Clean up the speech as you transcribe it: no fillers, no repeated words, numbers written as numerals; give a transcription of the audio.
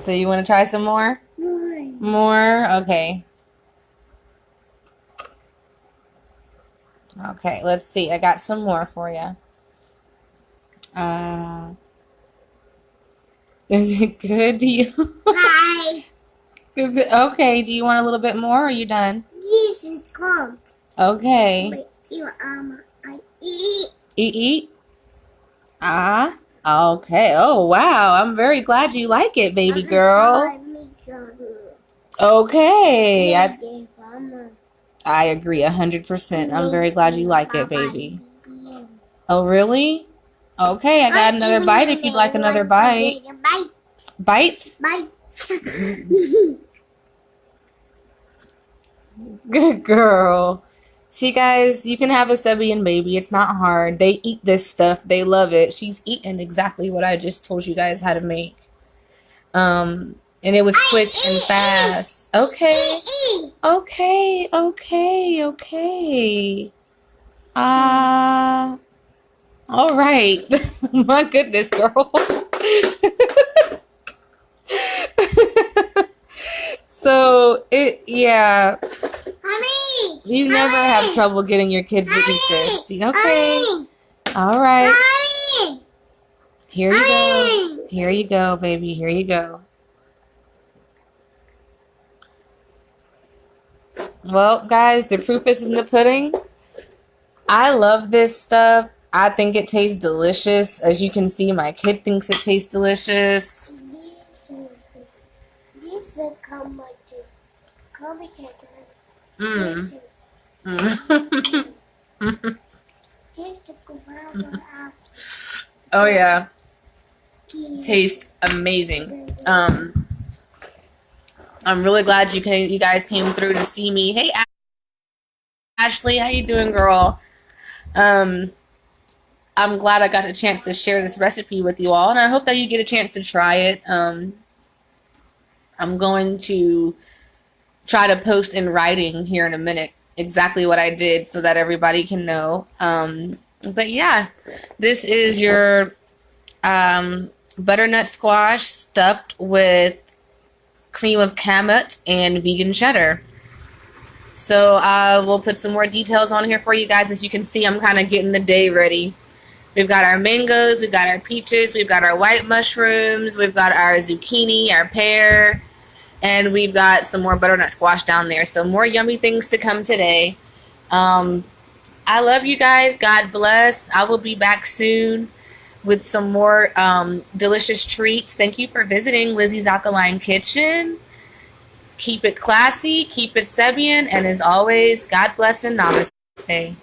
So you want to try some more? More? Okay. Okay, let's see. I got some more for you. Is it good? Do you? Hi. Is it okay? Do you want a little bit more? Or are you done? This is cold. Okay. But I eat. Eat. Okay. Oh wow. I'm very glad you like it, baby girl. Okay. I agree 100%. I'm very glad you like it, baby. Oh really? Okay, I got another bite if you'd like another bite. Bites? Bite. Good girl. See, guys, you can have a Sebian baby. It's not hard. They eat this stuff. They love it. She's eating exactly what I just told you guys how to make. And it was quick and fast. Okay. Okay. All right. My goodness, girl. So, yeah. Mommy, You never have trouble getting your kids to eat this. Okay. All right. Mommy. Here you go. Here you go, baby. Here you go. Well, guys, the proof is in the pudding. I love this stuff. I think it tastes delicious. As you can see, my kid thinks it tastes delicious. This is Oh yeah, tastes amazing. I'm really glad you guys came through to see me. Hey Ashley, how you doing, girl? I'm glad I got a chance to share this recipe with you all, and I hope that you get a chance to try it. I'm going to try to post in writing here in a minute exactly what I did so that everybody can know. But yeah, this is your butternut squash stuffed with cream of kamut and vegan cheddar. So we'll put some more details on here for you guys. As you can see, I'm kind of getting the day ready. We've got our mangoes, we've got our peaches, we've got our white mushrooms, we've got our zucchini, our pear, and we've got some more butternut squash down there. So more yummy things to come today. I love you guys. God bless. I will be back soon with some more delicious treats. Thank you for visiting Lizzy's Alkaline Kitchen. Keep it classy, keep it Sebian, and as always, God bless and namaste.